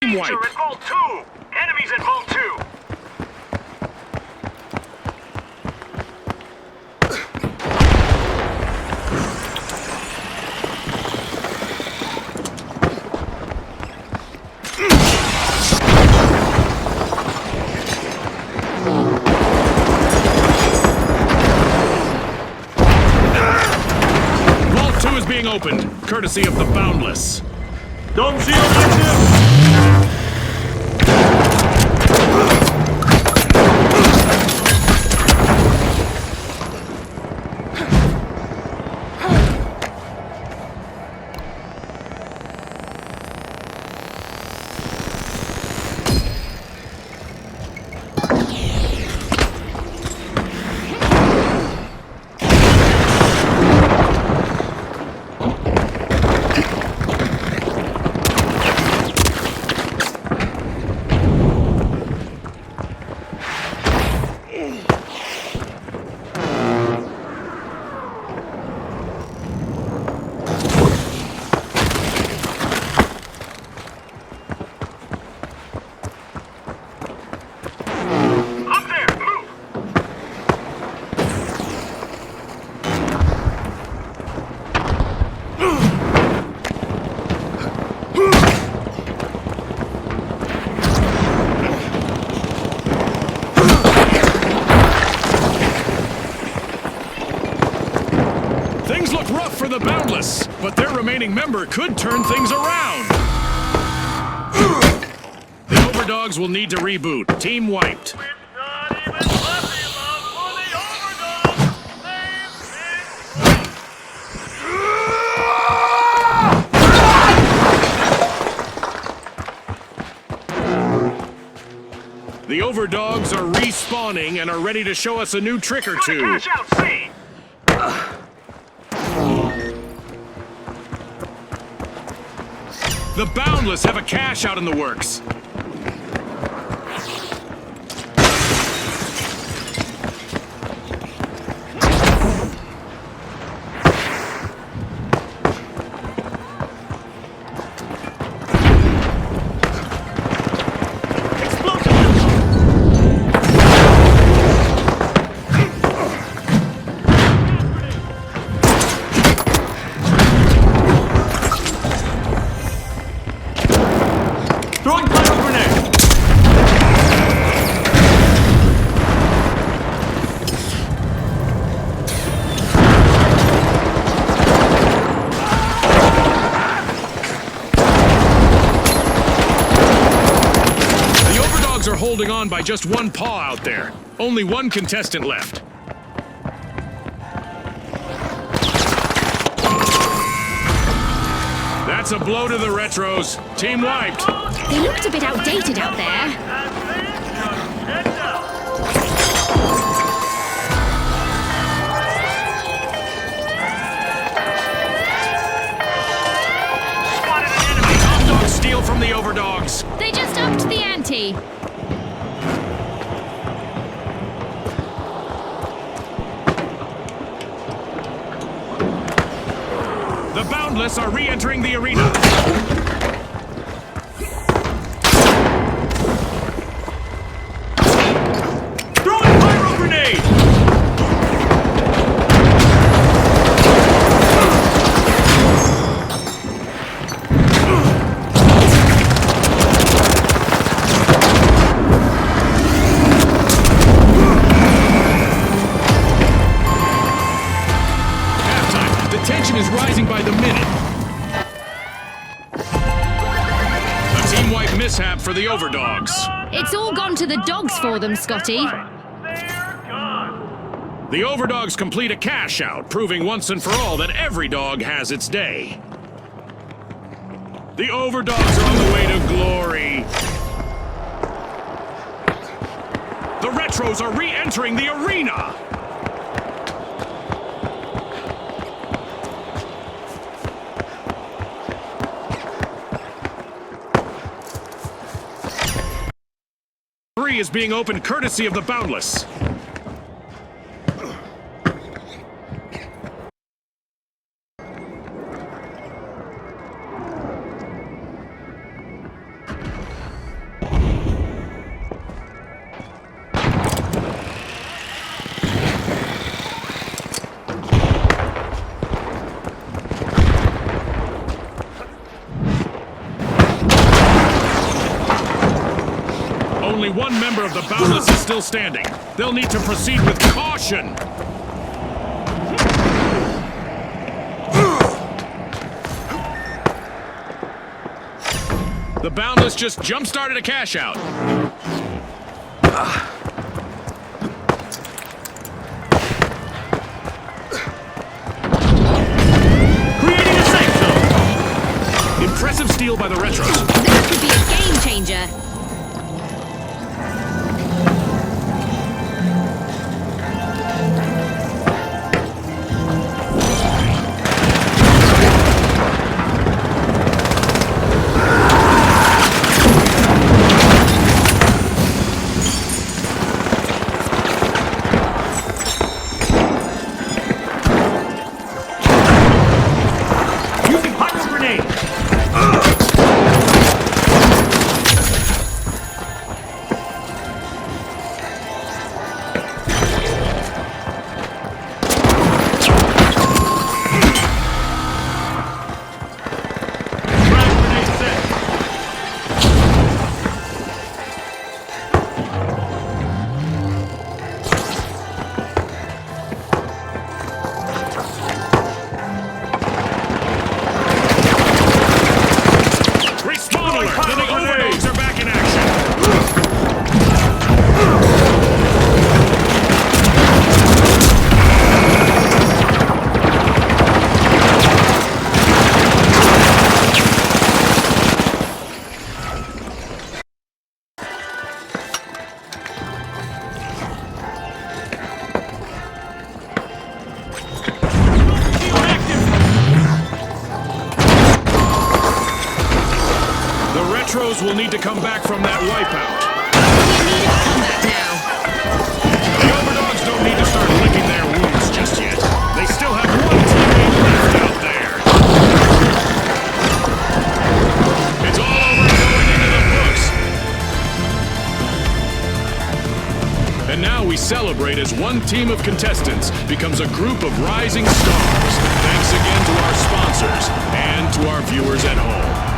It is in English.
Danger at Vault 2! Enemies at Vault 2! Vault 2 is being opened, courtesy of the Boundless. Don't see active! For the Boundless, but their remaining member could turn things around. The Overdogs will need to reboot. Team wiped. The Overdogs are respawning and are ready to show us a new trick or two. Cash out, see! The Boundless have a cash out in the works. Throwing pyro grenade! The Overdogs are holding on by just one paw out there. Only one contestant left. That's a blow to the Retros. Team wiped. They looked a bit outdated out there. Spotted an enemy! Top dogs steal from the Overdogs. They just upped the ante. The Boundless are re-entering the arena. Throwing pyro grenade! Halftime. The tension is rising by the minute. A team-wide mishap for the Overdogs. It's all gone to the dogs for them, Scotty. They're gone! The Overdogs complete a cash out, proving once and for all that every dog has its day. The Overdogs are on the way to glory. The Retros are re-entering the arena. Three is being opened courtesy of the Boundless. Only one member of the Boundless is still standing. They'll need to proceed with caution. The Boundless just jump-started a cash-out. Creating a safe zone. Impressive steal by the Retros. That could be a game changer. Using pyro grenade. Frag grenade set. Respond alert! The Overdogs are back in action. The Retros will need to come back from that wipeout. Combat now. The Overdogs don't need to start licking their wounds just yet. They still have one teammate left out there. It's all over and going into the books. And now we celebrate as one team of contestants becomes a group of rising stars. Thanks again to our sponsors and to our viewers at home.